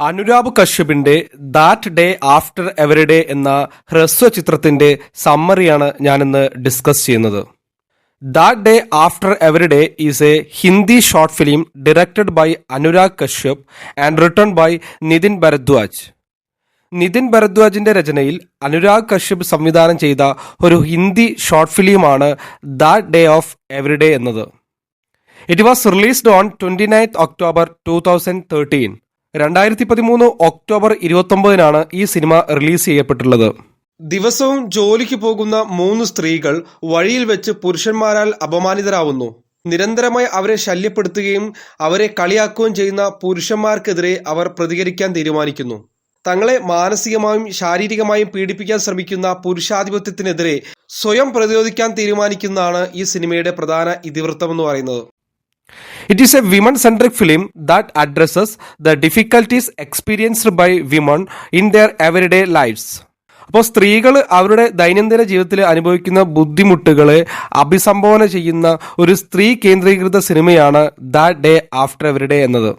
അനുരാഗ് കശ്യപിന്റെ that day after every day എന്ന ഹ്രസ്വ ചിത്രത്തിന്റെ സമ്മറിയാണ് ഞാനിന്ന് ഡിസ്കസ് ചെയ്യുന്നത്. That day after every day is a Hindi short film directed by Anurag Kashyap and written by Nitin Bharadwaj. Nitin ഭരദ്വാജിന്റെ രചനയിൽ അനുരാഗ് കശ്യപ് സംവിധാനം ചെയ്ത ഒരു ഹിന്ദി ഷോർട്ട് ഫിലിമാണ് that day of every day എന്നത്. It was released on 29th October 2013. 2013 October 29 ഈ സിനിമ റിലീസ് ചെയ്യപ്പെട്ടുള്ളത്. ദിവസവും ജോലിക്ക് പോകുന്ന 3 സ്ത്രീകൾ വഴിയിൽ വെച്ച് പുരുഷന്മാരാൽ അപമാനിതരാവുന്നു. നിരന്തരമായി അവരെ ശല്യപ്പെടുത്തുകയും അവരെ കളിയാക്കുകയും ചെയ്യുന്ന പുരുഷന്മാർക്കെതിരെ അവർ പ്രതികരിക്കാൻ തീരുമാനിക്കുന്നു. തങ്ങളെ മാനസികമായും ശാരീരികമായും പീഡിപ്പിക്കാൻ ശ്രമിക്കുന്ന പുരുഷാധിപത്യത്തിനെതിരെ സ്വയം പ്രതിരോധിക്കാൻ തീരുമാനിക്കുന്നതാണ് ഈ സിനിമയുടെ പ്രധാന ഇതിവൃത്തം എന്ന് പറയുന്നത്. It is a women-centric film that addresses the difficulties experienced by women in their everyday lives. അപ്പോൾ സ്ത്രീകൾ അവരുടെ ദൈനംദിന ജീവിതത്തിൽ അനുഭവിക്കുന്ന ബുദ്ധിമുട്ടുകളെ അഭിസംബോധന ചെയ്യുന്ന ഒരു സ്ത്രീ കേന്ദ്രീകൃത സിനിമയാണ് that day after every day എന്നത്.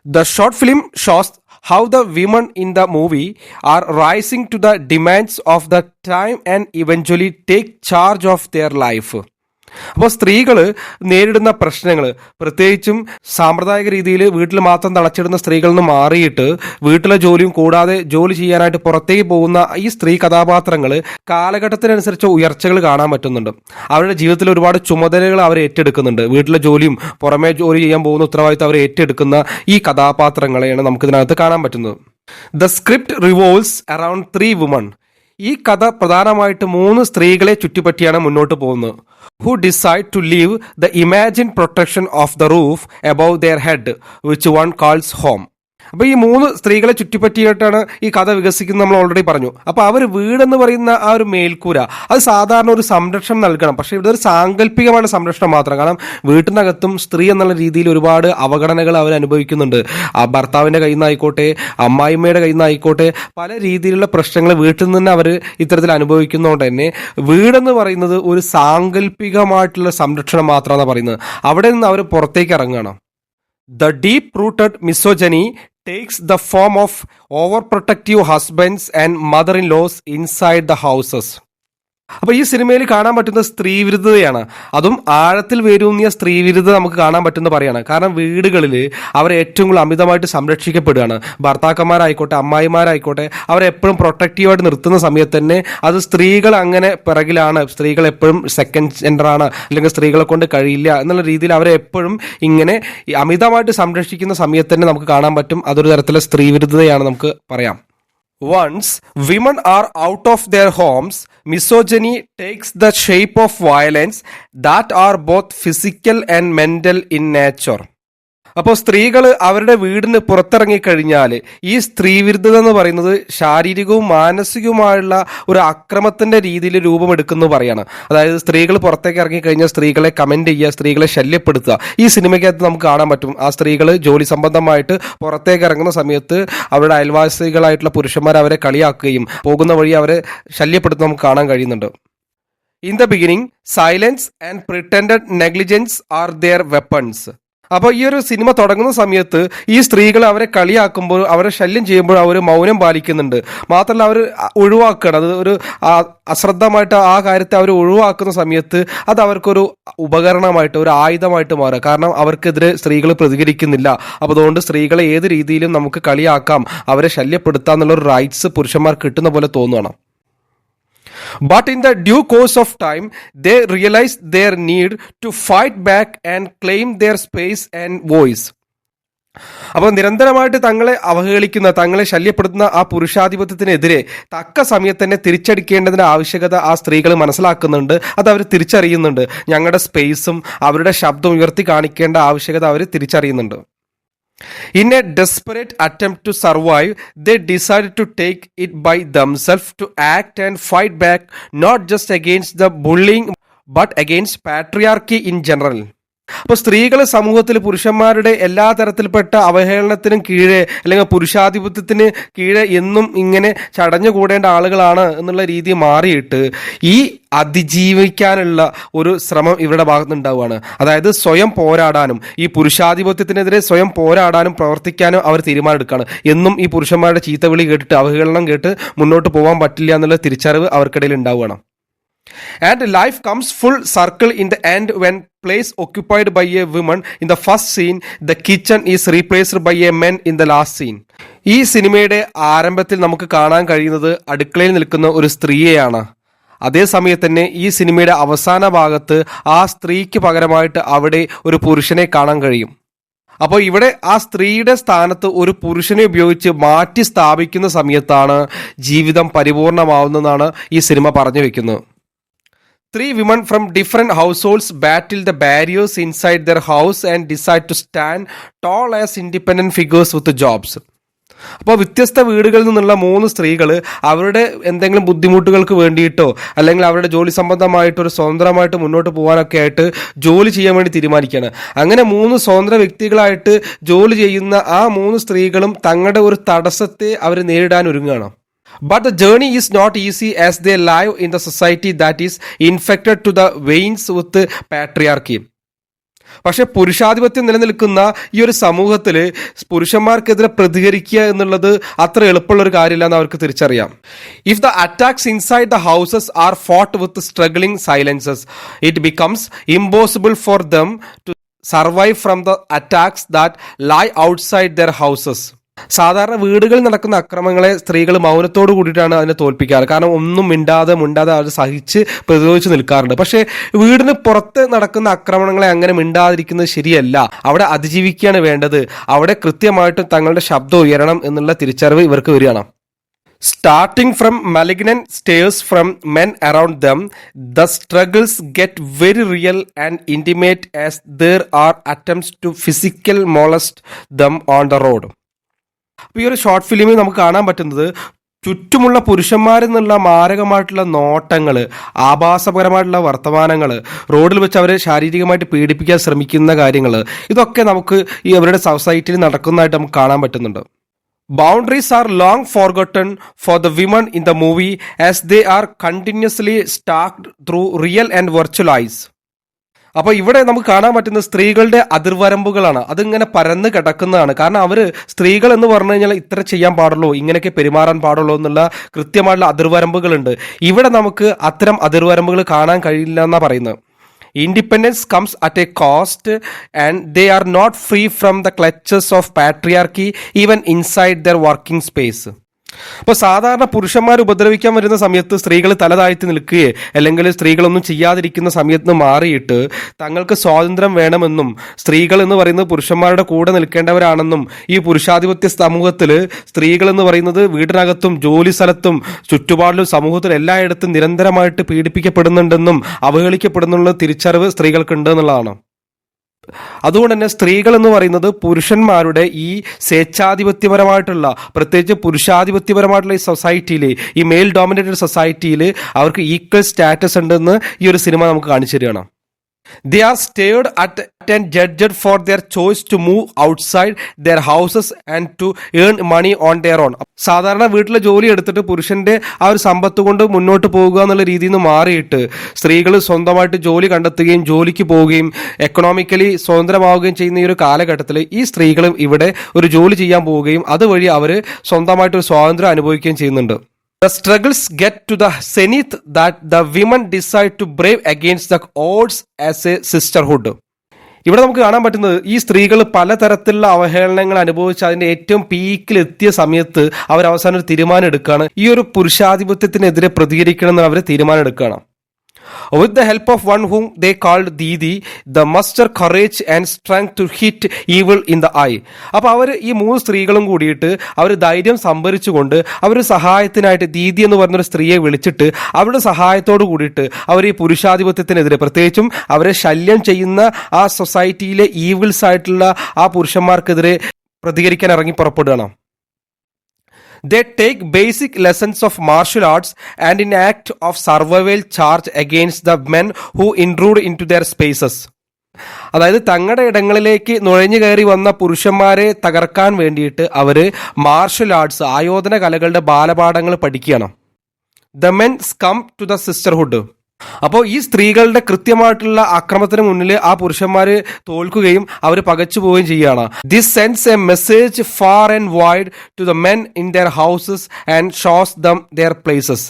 The short film shows how the women in the movie are rising to the demands of the time and eventually take charge of their life. അപ്പോൾ സ്ത്രീകൾ നേരിടുന്ന പ്രശ്നങ്ങൾ, പ്രത്യേകിച്ചും സാമ്പ്രദായിക രീതിയിൽ വീട്ടിൽ മാത്രം തളച്ചിടുന്ന സ്ത്രീകളിൽ നിന്ന് മാറിയിട്ട് വീട്ടിലെ ജോലിയും കൂടാതെ ജോലി ചെയ്യാനായിട്ട് പുറത്തേക്ക് പോകുന്ന ഈ സ്ത്രീ കഥാപാത്രങ്ങൾ കാലഘട്ടത്തിനനുസരിച്ച് ഉയർച്ചകൾ കാണാൻ പറ്റുന്നുണ്ട്. അവരുടെ ജീവിതത്തിൽ ഒരുപാട് ചുമതലകൾ അവർ ഏറ്റെടുക്കുന്നുണ്ട്. വീട്ടിലെ ജോലിയും പുറമേ ജോലി ചെയ്യാൻ പോകുന്ന ഉത്തരവാദിത്തം അവർ ഏറ്റെടുക്കുന്ന ഈ കഥാപാത്രങ്ങളെയാണ് നമുക്കിതിനകത്ത് കാണാൻ പറ്റുന്നത്. The script revolves around 3 women. ഈ കഥ പ്രധാനമായിട്ട് 3 സ്ത്രീകളെ ചുറ്റിപ്പറ്റിയാണ് മുന്നോട്ട് പോകുന്നത്. who decide to leave the imagined protection of the roof above their head, which one calls home. അപ്പോൾ ഈ 3 സ്ത്രീകളെ ചുറ്റിപ്പറ്റിയിട്ടാണ് ഈ കഥ വികസിക്കുന്നത്, നമ്മൾ ഓൾറെഡി പറഞ്ഞു. അപ്പോൾ അവർ വീടെന്ന് പറയുന്ന ആ ഒരു മേൽക്കൂര അത് സാധാരണ ഒരു സംരക്ഷണം നൽകണം. പക്ഷേ ഇവിടെ ഒരു സാങ്കല്പികമായ സംരക്ഷണം മാത്രം. കാരണം വീട്ടിനകത്തും സ്ത്രീ എന്നുള്ള രീതിയിൽ ഒരുപാട് അവഗണനകൾ അവർ അനുഭവിക്കുന്നുണ്ട്. ആ ഭർത്താവിൻ്റെ കയ്യിൽ നിന്നായിക്കോട്ടെ, അമ്മായിമ്മയുടെ കയ്യിൽ നിന്നായിക്കോട്ടെ, പല രീതിയിലുള്ള പ്രശ്നങ്ങൾ വീട്ടിൽ നിന്ന് അവർ ഇത്തരത്തിൽ അനുഭവിക്കുന്നതുകൊണ്ട് തന്നെ വീടെന്ന് പറയുന്നത് ഒരു സാങ്കല്പികമായിട്ടുള്ള സംരക്ഷണം മാത്രമാണ് പറയുന്നത്. അവിടെ നിന്ന് അവർ പുറത്തേക്ക് ഇറങ്ങുകയാണ്. The deep-rooted misogyny takes the form of overprotective husbands and mother-in-laws inside the houses. അപ്പോൾ ഈ സിനിമയിൽ കാണാൻ പറ്റുന്ന സ്ത്രീവിരുദ്ധതയാണ്. അതും ആഴത്തിൽ വേരൂന്നിയ സ്ത്രീവിരുദ്ധത നമുക്ക് കാണാൻ പറ്റുന്ന പറയാണ്. കാരണം വീടുകളിൽ അവരെ ഏറ്റവും കൂടുതൽ അമിതമായിട്ട് സംരക്ഷിക്കപ്പെടുകയാണ്. ഭർത്താക്കന്മാരായിക്കോട്ടെ, അമ്മായിമാരായിക്കോട്ടെ, അവരെ എപ്പോഴും പ്രൊട്ടക്റ്റീവായിട്ട് നിർത്തുന്ന സമയത്ത് തന്നെ അത് സ്ത്രീകൾ അങ്ങനെ പിറകിലാണ്, സ്ത്രീകൾ എപ്പോഴും സെക്കൻഡ് ജെൻഡറാണ്, അല്ലെങ്കിൽ സ്ത്രീകളെ കൊണ്ട് കഴിയില്ല എന്നുള്ള രീതിയിൽ അവരെ എപ്പോഴും ഇങ്ങനെ അമിതമായിട്ട് സംരക്ഷിക്കുന്ന സമയത്ത് തന്നെ നമുക്ക് കാണാൻ പറ്റും. അതൊരു തരത്തിലെ സ്ത്രീവിരുദ്ധതയാണ് നമുക്ക് പറയാം. Once women are out of their homes, misogyny takes the shape of violence that are both physical and mental in nature. അപ്പോൾ സ്ത്രീകൾ അവരുടെ വീടിന് പുറത്തിറങ്ങിക്കഴിഞ്ഞാൽ ഈ സ്ത്രീവിരുദ്ധത എന്ന് പറയുന്നത് ശാരീരികവും മാനസികവുമായുള്ള ഒരു അക്രമത്തിന്റെ രീതിയിൽ രൂപമെടുക്കുന്നു പറയാണ്. അതായത് സ്ത്രീകൾ പുറത്തേക്ക് ഇറങ്ങിക്കഴിഞ്ഞാൽ സ്ത്രീകളെ കമന്റ് ചെയ്യുക, സ്ത്രീകളെ ശല്യപ്പെടുത്തുക. ഈ സിനിമയ്ക്കകത്ത് നമുക്ക് കാണാൻ പറ്റും. ആ സ്ത്രീകൾ ജോലി സംബന്ധമായിട്ട് പുറത്തേക്ക് ഇറങ്ങുന്ന സമയത്ത് അവരുടെ അയൽവാസികളായിട്ടുള്ള പുരുഷന്മാർ അവരെ കളിയാക്കുകയും പോകുന്ന വഴി അവരെ ശല്യപ്പെടുത്തുന്ന നമുക്ക് കാണാൻ കഴിയുന്നുണ്ട്. In the beginning silence and pretended negligence are their weapons. അപ്പോൾ ഈ ഒരു സിനിമ തുടങ്ങുന്ന സമയത്ത് ഈ സ്ത്രീകൾ അവരെ കളിയാക്കുമ്പോൾ, അവരെ ശല്യം ചെയ്യുമ്പോൾ അവർ മൗനം പാലിക്കുന്നുണ്ട്. മാത്രമല്ല അവർ ഒഴിവാക്കുകയാണ്. അത് ഒരു അശ്രദ്ധമായിട്ട് ആ കാര്യത്തെ അവർ ഒഴിവാക്കുന്ന സമയത്ത് അത് അവർക്കൊരു ഉപകരണമായിട്ട്, ഒരു ആയുധമായിട്ട് മാറുക. കാരണം അവർക്കെതിരെ സ്ത്രീകൾ പ്രതികരിക്കുന്നില്ല. അപ്പോൾ അതുകൊണ്ട് സ്ത്രീകളെ ഏത് രീതിയിലും നമുക്ക് കളിയാക്കാം, അവരെ ശല്യപ്പെടുത്താം എന്നുള്ളൊരു റൈറ്റ്സ് പുരുഷന്മാർക്ക് കിട്ടുന്ന പോലെ തോന്നുകയാണ്. But in the due course of time, they realize their need to fight back and claim their space and voice. അപ്പോൾ നിരന്തരമായിട്ട് തങ്ങളെ അവഹേളിക്കുന്ന, തങ്ങളെ ശല്യപ്പെടുത്തുന്ന ആ പുരുഷാധിപത്യത്തിനെതിരെ തക്ക സമയത്ത് തന്നെ തിരിച്ചടിക്കേണ്ടതിൻ്റെ ആവശ്യകത ആ സ്ത്രീകൾ മനസ്സിലാക്കുന്നുണ്ട്. അത് അവർ തിരിച്ചറിയുന്നുണ്ട്. ഞങ്ങളുടെ സ്പേസും അവരുടെ ശബ്ദം ഉയർത്തി കാണിക്കേണ്ട ആവശ്യകത അവർ തിരിച്ചറിയുന്നുണ്ട്. In a desperate attempt to survive, they decided to take it by themselves to act and fight back, not just against the bullying but against patriarchy in general. അപ്പോൾ സ്ത്രീകൾ സമൂഹത്തിൽ പുരുഷന്മാരുടെ എല്ലാ തരത്തിൽപ്പെട്ട അവഹേളനത്തിനും കീഴെ അല്ലെങ്കിൽ പുരുഷാധിപത്യത്തിന് കീഴെ എന്നും ഇങ്ങനെ ചടഞ്ഞുകൂടേണ്ട ആളുകളാണ് എന്നുള്ള രീതി മാറിയിട്ട് ഈ അതിജീവിക്കാനുള്ള ഒരു ശ്രമം ഇവരുടെ ഭാഗത്തുനിന്നുണ്ടാവുകയാണ്. അതായത് സ്വയം പോരാടാനും ഈ പുരുഷാധിപത്യത്തിനെതിരെ സ്വയം പോരാടാനും പ്രവർത്തിക്കാനും അവർ തീരുമാനമെടുക്കുകയാണ്. എന്നും ഈ പുരുഷന്മാരുടെ ചീത്തവിളി കേട്ടിട്ട് അവഹേളനം കേട്ട് മുന്നോട്ട് പോകാൻ പറ്റില്ല എന്നുള്ള തിരിച്ചറിവ് അവർക്കിടയിൽ ഉണ്ടാവുകയാണ്. And life comes full circle in the end when place occupied by a woman in the first scene, the kitchen is replaced by a man in the last scene. ഈ സിനിമയുടെ ആരംഭത്തിൽ നമുക്ക് കാണാൻ കഴിയുന്നത് അടുക്കളയിൽ നിൽക്കുന്ന ഒരു സ്ത്രീയെയാണ്. അതേസമയത്ത് തന്നെ ഈ സിനിമയുടെ അവസാന ഭാഗത്ത് ആ സ്ത്രീക്ക് പകരമായിട്ട് അവിടെ ഒരു പുരുഷനെ കാണാൻ കഴിയും. അപ്പോൾ ഇവിടെ ആ സ്ത്രീയുടെ സ്ഥാനത്ത് ഒരു പുരുഷനെ ഉപയോഗിച്ച് മാറ്റി സ്ഥാപിക്കുന്ന സമയത്താണ് ജീവിതം പരിപൂർണമാവുന്നതെന്നാണ് ഈ സിനിമ പറഞ്ഞു വെക്കുന്നത്. Three women from different households battle the barriers inside their house and decide to stand tall as independent figures with jobs. അപ്പോൾ വ്യത്യസ്ത വീടുകളിൽ നിന്നുള്ള 3 സ്ത്രീകൾ അവരുടെ എന്തെങ്കിലും ബുദ്ധിമുട്ടുകൾക്ക് വേണ്ടിയിട്ടോ അല്ലെങ്കിൽ അവരുടെ ജോലി സംബന്ധമായിട്ടോ സ്വതന്ത്രമായിട്ട് മുന്നോട്ട് പോകാനൊക്കെ ആയിട്ട് ജോലി ചെയ്യാൻ വേണ്ടി തീരുമാനിക്കുകയാണ്. അങ്ങനെ 3 സ്വതന്ത്ര വ്യക്തികളായിട്ട് ജോലി ചെയ്യുന്ന ആ 3 സ്ത്രീകളും തങ്ങളുടെ ഒരു തടസ്സത്തെ അവർ നേരിടാൻ ഒരുങ്ങുകയാണ്. But the journey is not easy as they live in the society that is infected to the veins with patriarchy. പക്ഷെ പുരുഷാധിപത്യം നിലനിൽക്കുന്ന ഈ ഒരു സമൂഹത്തിൽ പുരുഷന്മാർക്കെതിരെ പ്രതികരിക്കുക എന്നുള്ളത് അത്ര എളുപ്പമുള്ളൊരു കാര്യമില്ല എന്ന് അവർക്ക് തിരിച്ചറിയാം. If the attacks inside the houses are fought with struggling silences, it becomes impossible for them to survive from the attacks that lie outside their houses. സാധാരണ വീടുകളിൽ നടക്കുന്ന അക്രമങ്ങളെ സ്ത്രീകൾ മൗനത്തോട് കൂടിയിട്ടാണ് അതിനെ തോൽപ്പിക്കാറ്. കാരണം ഒന്നും മിണ്ടാതെ അവർ സഹിച്ച് പ്രതിരോധിച്ച് നിൽക്കാറുണ്ട്. പക്ഷേ വീടിന് പുറത്ത് നടക്കുന്ന ആക്രമണങ്ങളെ അങ്ങനെ മിണ്ടാതിരിക്കുന്നത് ശരിയല്ല. അവിടെ അതിജീവിക്കുകയാണ് വേണ്ടത്. അവിടെ കൃത്യമായിട്ടും തങ്ങളുടെ ശബ്ദം ഉയരണം എന്നുള്ള തിരിച്ചറിവ് ഇവർക്ക് വരികയാണ്. Starting from malignant stares from men around them, the struggles get very real and intimate as there are attempts to physically molest them on the road. അപ്പോൾ ഈ ഒരു ഷോർട്ട് ഫിലിമിൽ നമുക്ക് കാണാൻ പറ്റുന്നത് ചുറ്റുമുള്ള പുരുഷന്മാരിൽ നിന്നുള്ള മാരകമായിട്ടുള്ള നോട്ടങ്ങൾ, ആഭാസപരമായിട്ടുള്ള വർത്തമാനങ്ങൾ, റോഡിൽ വെച്ച് അവരെ ശാരീരികമായിട്ട് പീഡിപ്പിക്കാൻ ശ്രമിക്കുന്ന കാര്യങ്ങൾ, ഇതൊക്കെ നമുക്ക് ഈ അവരുടെ സൊസൈറ്റിയിൽ നടക്കുന്നതായിട്ട് നമുക്ക് കാണാൻ പറ്റുന്നുണ്ട്. Boundaries are long forgotten for the women in the movie as they are continuously stalked through real and virtual eyes. അപ്പോൾ ഇവിടെ നമുക്ക് കാണാൻ പറ്റുന്ന സ്ത്രീകളുടെ അതിർവരമ്പുകളാണ്. അതിങ്ങനെ പരന്ന് കിടക്കുന്നതാണ്. കാരണം അവർ സ്ത്രീകൾ എന്ന് പറഞ്ഞു കഴിഞ്ഞാൽ ഇത്ര ചെയ്യാൻ പാടുള്ളൂ, ഇങ്ങനെയൊക്കെ പെരുമാറാൻ പാടുള്ളൂ എന്നുള്ള കൃത്യമായിട്ടുള്ള അതിർവരമ്പുകളുണ്ട്. ഇവിടെ നമുക്ക് അത്തരം അതിർവരമ്പുകൾ കാണാൻ കഴിയില്ല എന്നാണ് പറയുന്നത്. Independence comes at a cost and they are not free from the clutches of patriarchy even inside their working space. അപ്പോൾ സാധാരണ പുരുഷന്മാർ ഉപദ്രവിക്കാൻ വരുന്ന സമയത്ത് സ്ത്രീകൾ തല താഴ്ത്തി നിൽക്കുകയെ അല്ലെങ്കിൽ സ്ത്രീകളൊന്നും ചെയ്യാതിരിക്കുന്ന സമയത്ത് മാറിയിട്ട് തങ്ങൾക്ക് സ്വാതന്ത്ര്യം വേണമെന്നും സ്ത്രീകൾ എന്ന് പറയുന്നത് പുരുഷന്മാരുടെ കൂടെ നിൽക്കേണ്ടവരാണെന്നും ഈ പുരുഷാധിപത്യ സമൂഹത്തിൽ സ്ത്രീകൾ എന്ന് പറയുന്നത് വീടിനകത്തും ജോലി സ്ഥലത്തും ചുറ്റുപാടിലും സമൂഹത്തിൽ എല്ലായിടത്തും നിരന്തരമായിട്ട് പീഡിപ്പിക്കപ്പെടുന്നുണ്ടെന്നും അവഹേളിക്കപ്പെടുന്നുള്ള തിരിച്ചറിവ് സ്ത്രീകൾക്കുണ്ട് എന്നുള്ളതാണ്. അതുകൊണ്ട് തന്നെ സ്ത്രീകൾ എന്ന് പറയുന്നത് പുരുഷന്മാരുടെ ഈ സ്വേച്ഛാധിപത്യപരമായിട്ടുള്ള, പ്രത്യേകിച്ച് പുരുഷാധിപത്യപരമായിട്ടുള്ള ഈ സൊസൈറ്റിയിൽ, ഈ മെയിൽ ഡോമിനേറ്റഡ് സൊസൈറ്റിയിൽ അവർക്ക് ഈക്വൽ സ്റ്റാറ്റസ് ഉണ്ടെന്ന് ഈ ഒരു സിനിമ നമുക്ക് കാണിച്ചു തരികയാണ്. They are stared at and judged for their choice to move outside their houses and to earn money on their own. സാധാരണ വീട്ടിലെ ജോലി എടുത്തിട്ട് പുരുഷന്റെ ആ ഒരു സമ്പത്ത് കൊണ്ട് മുന്നോട്ട് പോകുക എന്നുള്ള രീതിയിൽ നിന്ന് മാറിയിട്ട് സ്ത്രീകൾ സ്വന്തമായിട്ട് ജോലി കണ്ടെത്തുകയും ജോലിക്ക് പോവുകയും എക്കണോമിക്കലി സ്വതന്ത്രമാവുകയും ചെയ്യുന്ന ഈ ഒരു കാലഘട്ടത്തിൽ ഈ സ്ത്രീകളും ഇവിടെ ഒരു ജോലി ചെയ്യാൻ പോവുകയും അതുവഴി അവർ സ്വന്തമായിട്ട് ഒരു സ്വാതന്ത്ര്യം അനുഭവിക്കുകയും ചെയ്യുന്നുണ്ട്. The struggles get to the zenith that the women decide to brave against the odds as a sisterhood. ഇവിടെ നമുക്ക് കാണാൻ പറ്റുന്നത് ഈ സ്ത്രീകൾ പലതരത്തിലുള്ള അവഹേളനങ്ങൾ അനുഭവിച്ച് അതിന്റെ ഏറ്റവും പീക്കിൽ എത്തിയ സമയത്ത് അവർ അവസാനം ഒരു തീരുമാനം എടുക്കുകയാണ്. ഈ ഒരു പുരുഷാധിപത്യത്തിനെതിരെ പ്രതികരിക്കണം എന്ന് അവർ തീരുമാനം എടുക്കുകയാണ്. With the help of one whom they called Didi, the muster courage and strength to hit evil in the eye. അപ്പോൾ അവർ ഈ 3 സ്ത്രീകളും കൂടിയിട്ട് അവർ ധൈര്യം സംഭരിച്ചുകൊണ്ട് അവർ സഹായത്തിനായിട്ട് ദീദി എന്ന് പറഞ്ഞൊരു സ്ത്രീയെ വിളിച്ചിട്ട് അവരുടെ സഹായത്തോട് കൂടിയിട്ട് അവർ ഈ പുരുഷാധിപത്യത്തിനെതിരെ, പ്രത്യേകിച്ചും അവരെ ശല്യം ചെയ്യുന്ന ആ സൊസൈറ്റിയിലെ ഈവിൾസ് ആയിട്ടുള്ള ആ പുരുഷന്മാർക്കെതിരെ പ്രതികരിക്കാൻ ഇറങ്ങി പുറപ്പെടുകയാണ്. They take basic lessons of martial arts and in act of survival charge against the men who intrude into their spaces. അതായത് തങ്ങളുടെ ഇടങ്ങളിലേക്ക് നുഴഞ്ഞു കയറി വന്ന പുരുഷന്മാരെ തകർക്കാൻ വേണ്ടിയിട്ട് അവര് മാർഷൽ ആർട്സ്, ആയോധന കലകളുടെ ബാലപാഠങ്ങൾ പഠിക്കുകയാണ്. The men's come to the sisterhood. അപ്പോൾ ഈ സ്ത്രീകളുടെ കൃത്യമായിട്ടുള്ള ആക്രമണത്തിന് മുന്നിൽ ആ പുരുഷന്മാര് തോൽക്കുകയും അവർ പകച്ചു പോവുകയും ചെയ്യുകയാണ്. This sends a message far and wide to the men in their houses and shows them their places.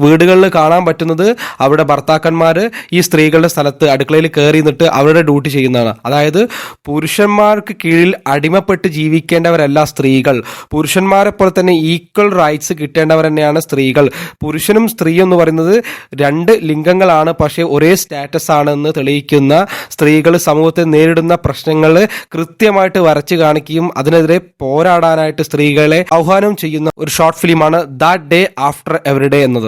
വീടുകളിൽ കാണാൻ പറ്റുന്നത് അവരുടെ ഭർത്താക്കന്മാർ ഈ സ്ത്രീകളുടെ സ്ഥലത്ത് അടുക്കളയിൽ കയറി നിന്നിട്ട് അവരുടെ ഡ്യൂട്ടി ചെയ്യുന്നതാണ്. അതായത് പുരുഷന്മാർക്ക് കീഴിൽ അടിമപ്പെട്ട് ജീവിക്കേണ്ടവരല്ല സ്ത്രീകൾ. പുരുഷന്മാരെ പോലെ തന്നെ ഈക്വൽ റൈറ്റ്സ് കിട്ടേണ്ടവർ തന്നെയാണ് സ്ത്രീകൾ. പുരുഷനും സ്ത്രീയും എന്ന് പറയുന്നത് രണ്ട് ലിംഗങ്ങളാണ്, പക്ഷേ ഒരേ സ്റ്റാറ്റസ് ആണെന്ന് തെളിയിക്കുന്ന, സ്ത്രീകൾ സമൂഹത്തിൽ നേരിടുന്ന പ്രശ്നങ്ങൾ കൃത്യമായിട്ട് വരച്ചു കാണിക്കുകയും അതിനെതിരെ പോരാടാനായിട്ട് സ്ത്രീകളെ ആഹ്വാനം ചെയ്യുന്ന ഒരു ഷോർട്ട് ഫിലിമാണ് that day after every day എന്നത്.